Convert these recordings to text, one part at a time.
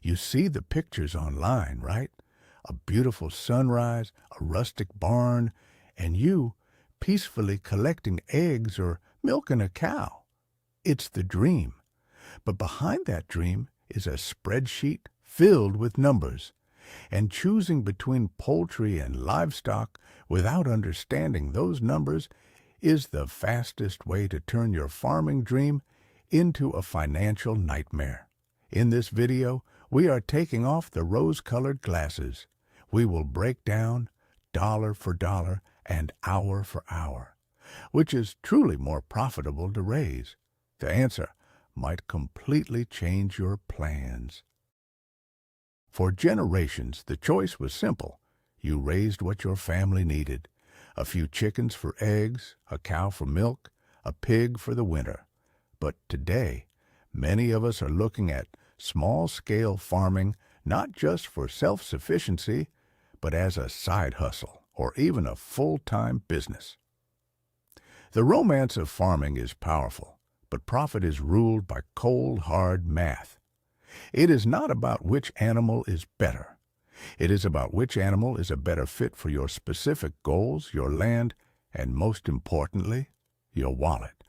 You see the pictures online, right? A beautiful sunrise, a rustic barn, and you peacefully collecting eggs or milking a cow. It's the dream. But behind that dream is a spreadsheet filled with numbers. And choosing between poultry and livestock without understanding those numbers is the fastest way to turn your farming dream into a financial nightmare. In this video, we are taking off the rose-colored glasses. We will break down dollar for dollar and hour for hour, which is truly more profitable to raise. The answer might completely change your plans. For generations, the choice was simple. You raised what your family needed. A few chickens for eggs, a cow for milk, a pig for the winter. But today, many of us are looking at small-scale farming not just for self-sufficiency, but as a side hustle or even a full-time business. The romance of farming is powerful, but profit is ruled by cold, hard math. It is not about which animal is better. It is about which animal is a better fit for your specific goals, your land, and most importantly, your wallet.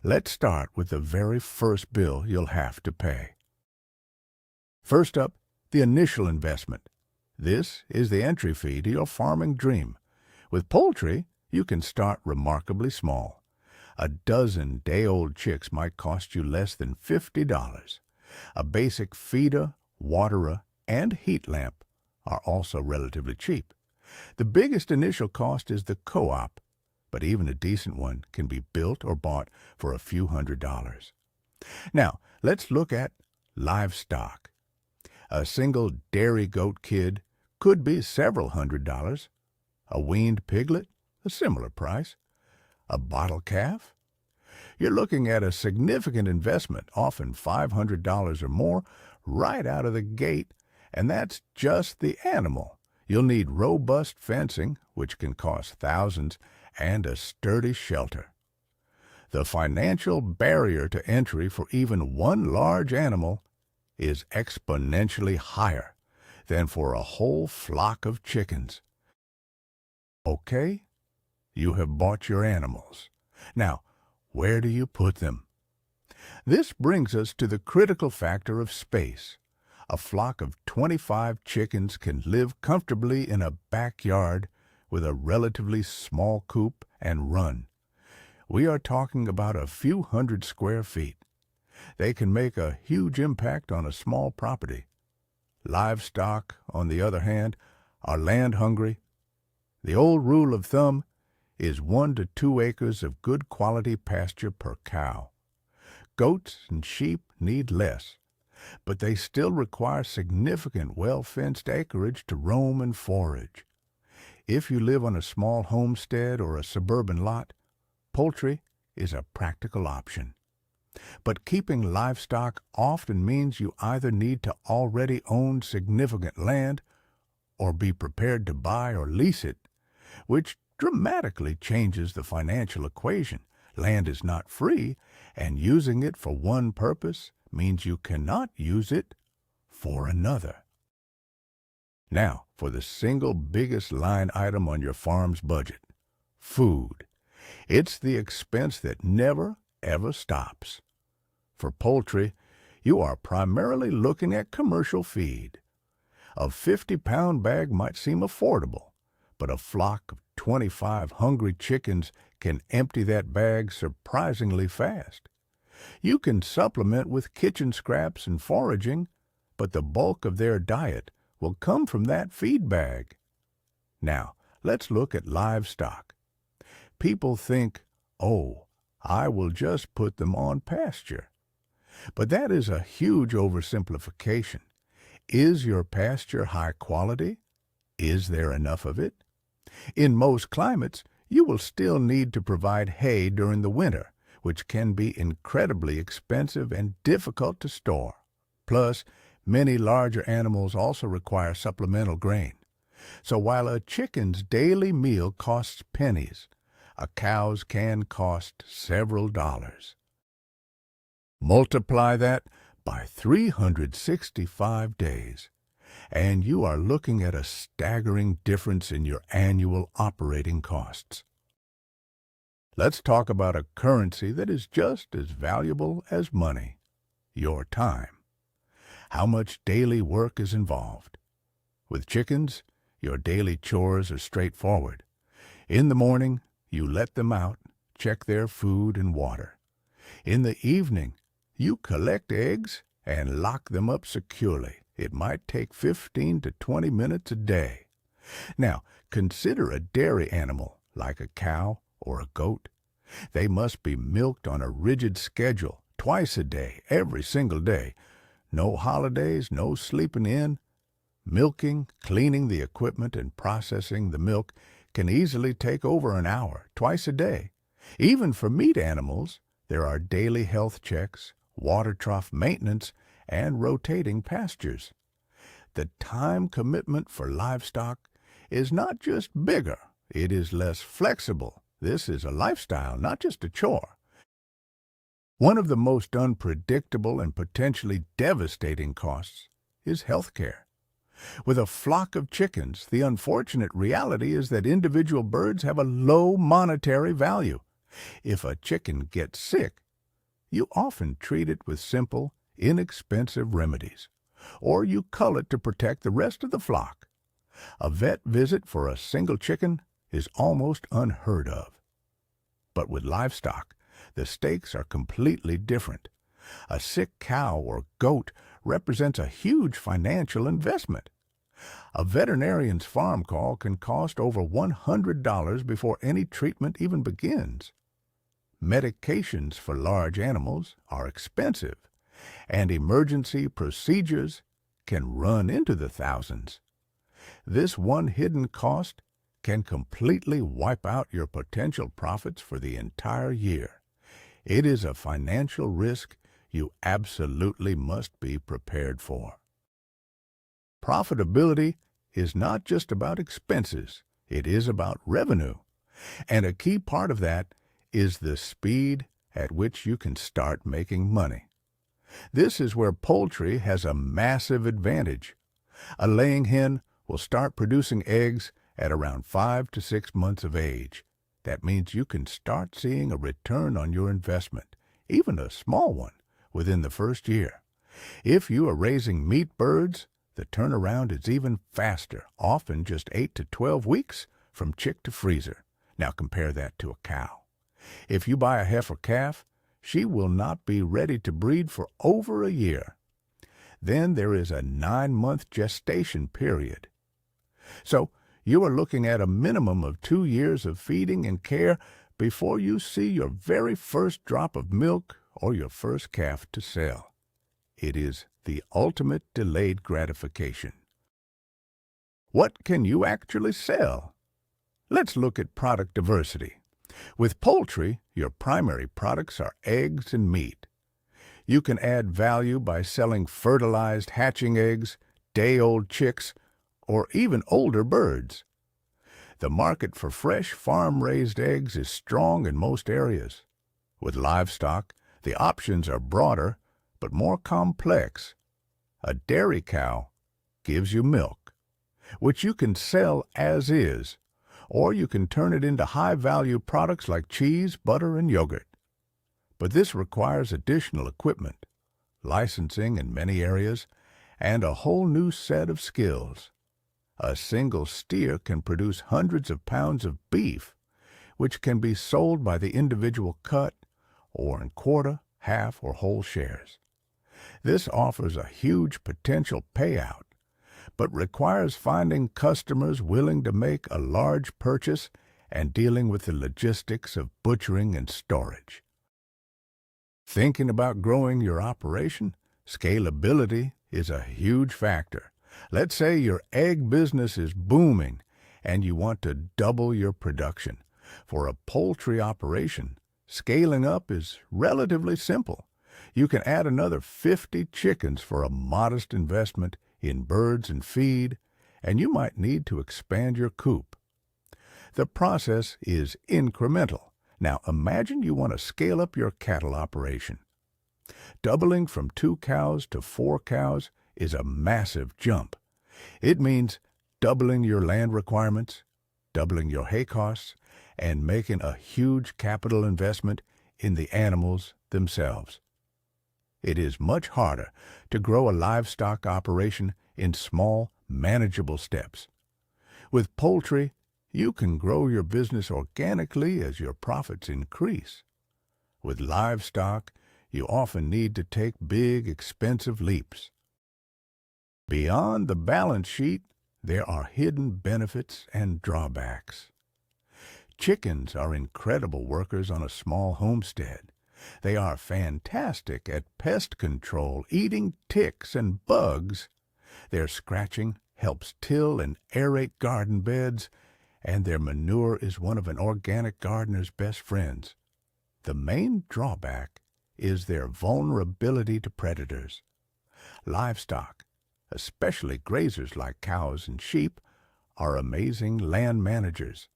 Let's start with the very first bill you'll have to pay. First up, the initial investment. This is the entry fee to your farming dream. With poultry, you can start remarkably small. A dozen day-old chicks might cost you less than $50. A basic feeder, waterer, and heat lamp are also relatively cheap. The biggest initial cost is the co-op, but even a decent one can be built or bought for a few $100s. Now, let's look at livestock. A single dairy goat kid could be several $100s. A weaned piglet, a similar price. A bottle calf? You're looking at a significant investment, often $500 or more, right out of the gate, and that's just the animal. You'll need robust fencing, which can cost thousands, and a sturdy shelter. The financial barrier to entry for even one large animal is exponentially higher than for a whole flock of chickens. Okay, you have bought your animals. Now, where do you put them? This brings us to the critical factor of space. A flock of 25 chickens can live comfortably in a backyard with a relatively small coop and run. We are talking about a few hundred square feet. They can make a huge impact on a small property. Livestock, on the other hand, are land-hungry. The old rule of thumb is 1 to 2 acres of good quality pasture per cow. Goats and sheep need less, but they still require significant well-fenced acreage to roam and forage. If you live on a small homestead or a suburban lot, poultry is a practical option. But keeping livestock often means you either need to already own significant land or be prepared to buy or lease it, which dramatically changes the financial equation. Land is not free, and using it for one purpose means you cannot use it for another. Now, for the single biggest line item on your farm's budget, food. It's the expense that never, ever stops. For poultry, you are primarily looking at commercial feed. A 50-pound bag might seem affordable, but a flock of 25 hungry chickens can empty that bag surprisingly fast. You can supplement with kitchen scraps and foraging, but the bulk of their diet will come from that feed bag. Now, let's look at livestock. People think, oh, I will just put them on pasture. But that is a huge oversimplification. Is your pasture high quality? Is there enough of it? In most climates, you will still need to provide hay during the winter, which can be incredibly expensive and difficult to store. Plus, many larger animals also require supplemental grain. So while a chicken's daily meal costs pennies, a cow's can cost several dollars. Multiply that by 365 days, and you are looking at a staggering difference in your annual operating costs. Let's talk about a currency that is just as valuable as money: your time. How much daily work is involved? With chickens, your daily chores are straightforward. In the morning, you let them out, check their food and water. In the evening, you collect eggs and lock them up securely. It might take 15 to 20 minutes a day. Now, consider a dairy animal like a cow or a goat. They must be milked on a rigid schedule, twice a day, every single day. No holidays, no sleeping in. Milking, cleaning the equipment, and processing the milk can easily take over an hour, twice a day. Even for meat animals, there are daily health checks, water trough maintenance, and rotating pastures. The time commitment for livestock is not just bigger, it is less flexible. This is a lifestyle, not just a chore. One of the most unpredictable and potentially devastating costs is health care. With a flock of chickens, the unfortunate reality is that individual birds have a low monetary value. If a chicken gets sick, you often treat it with simple, inexpensive remedies, or you cull it to protect the rest of the flock. A vet visit for a single chicken is almost unheard of. But with livestock, the stakes are completely different. A sick cow or goat represents a huge financial investment. A veterinarian's farm call can cost over $100 before any treatment even begins. Medications for large animals are expensive, and emergency procedures can run into the thousands. This one hidden cost can completely wipe out your potential profits for the entire year. It is a financial risk you absolutely must be prepared for. Profitability is not just about expenses, it is about revenue. And a key part of that is the speed at which you can start making money. This is where poultry has a massive advantage. A laying hen will start producing eggs at around 5 to 6 months of age. That means you can start seeing a return on your investment, even a small one, within the first year. If you are raising meat birds, the turnaround is even faster, often just 8 to 12 weeks from chick to freezer. Now compare that to a cow. If you buy a heifer calf, she will not be ready to breed for over a year. Then there is a 9-month gestation period. So you are looking at a minimum of 2 years of feeding and care before you see your very first drop of milk or your first calf to sell. It is the ultimate delayed gratification. What can you actually sell? Let's look at product diversity. With poultry, your primary products are eggs and meat. You can add value by selling fertilized hatching eggs, day-old chicks, or even older birds. The market for fresh farm-raised eggs is strong in most areas. With livestock, the options are broader but more complex. A dairy cow gives you milk, which you can sell as is, or you can turn it into high-value products like cheese, butter, and yogurt. But this requires additional equipment, licensing in many areas, and a whole new set of skills. A single steer can produce hundreds of pounds of beef, which can be sold by the individual cut or in quarter, half, or whole shares. This offers a huge potential payout, but requires finding customers willing to make a large purchase and dealing with the logistics of butchering and storage. Thinking about growing your operation? Scalability is a huge factor. Let's say your egg business is booming and you want to double your production. For a poultry operation, scaling up is relatively simple. You can add another 50 chickens for a modest investment in birds and feed, and you might need to expand your coop. The process is incremental. Now imagine you want to scale up your cattle operation. Doubling from 2 cows to 4 cows is a massive jump. It means doubling your land requirements, doubling your hay costs, and making a huge capital investment in the animals themselves. It is much harder to grow a livestock operation in small, manageable steps. With poultry, you can grow your business organically as your profits increase. With livestock, you often need to take big, expensive leaps. Beyond the balance sheet, there are hidden benefits and drawbacks. Chickens are incredible workers on a small homestead. They are fantastic at pest control, eating ticks and bugs. Their scratching helps till and aerate garden beds, and their manure is one of an organic gardener's best friends. The main drawback is their vulnerability to predators. Livestock, especially grazers like cows and sheep, are amazing land managers.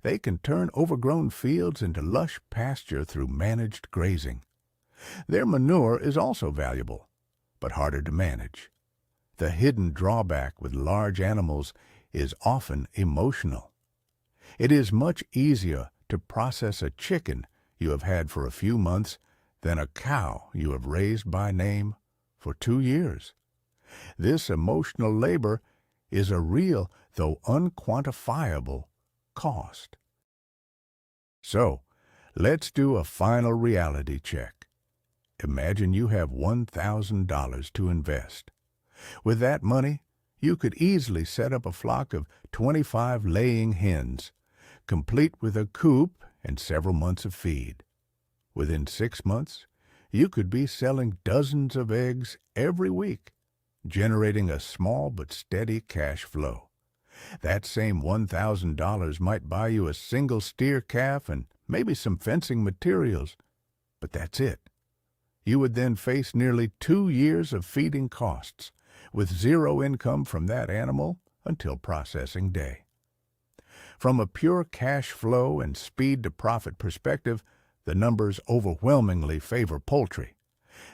They can turn overgrown fields into lush pasture through managed grazing. Their manure is also valuable, but harder to manage. The hidden drawback with large animals is often emotional. It is much easier to process a chicken you have had for a few months than a cow you have raised by name for 2 years. This emotional labor is a real, though unquantifiable, cost. So, let's do a final reality check. Imagine you have $1,000 to invest. With that money, you could easily set up a flock of 25 laying hens, complete with a coop and several months of feed. Within 6 months, you could be selling dozens of eggs every week, generating a small but steady cash flow. That same $1,000 might buy you a single steer calf and maybe some fencing materials, but that's it. You would then face nearly 2 years of feeding costs, with zero income from that animal until processing day. From a pure cash flow and speed to profit perspective, the numbers overwhelmingly favor poultry.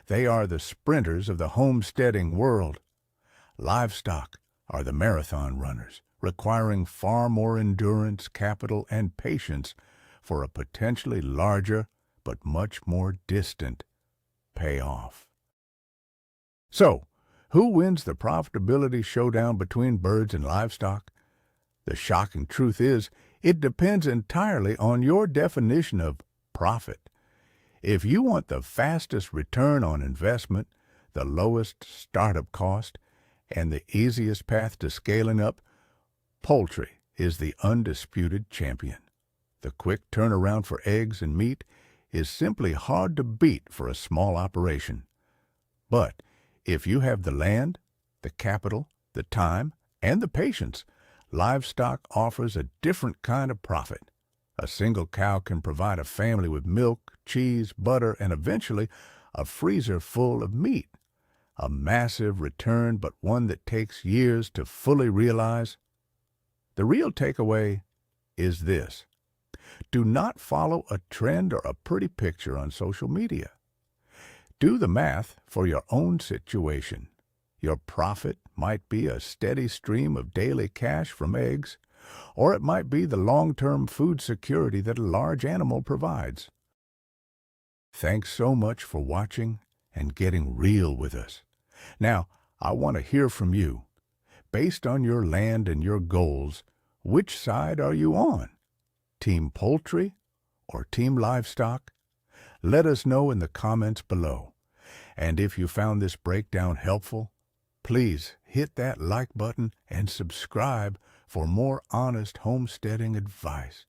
They are the sprinters of the homesteading world. Livestock are the marathon runners, requiring far more endurance, capital, and patience for a potentially larger but much more distant payoff. So, who wins the profitability showdown between birds and livestock? The shocking truth is, it depends entirely on your definition of profit. If you want the fastest return on investment, the lowest startup cost, and the easiest path to scaling up, poultry is the undisputed champion. The quick turnaround for eggs and meat is simply hard to beat for a small operation. But if you have the land, the capital, the time, and the patience, livestock offers a different kind of profit. A single cow can provide a family with milk, cheese, butter, and eventually a freezer full of meat. A massive return, but one that takes years to fully realize. The real takeaway is this: do not follow a trend or a pretty picture on social media. Do the math for your own situation. Your profit might be a steady stream of daily cash from eggs, or it might be the long-term food security that a large animal provides. Thanks so much for watching and getting real with us. Now, I want to hear from you. Based on your land and your goals, which side are you on? Team Poultry or Team Livestock? Let us know in the comments below. And if you found this breakdown helpful, please hit that like button and subscribe for more honest homesteading advice.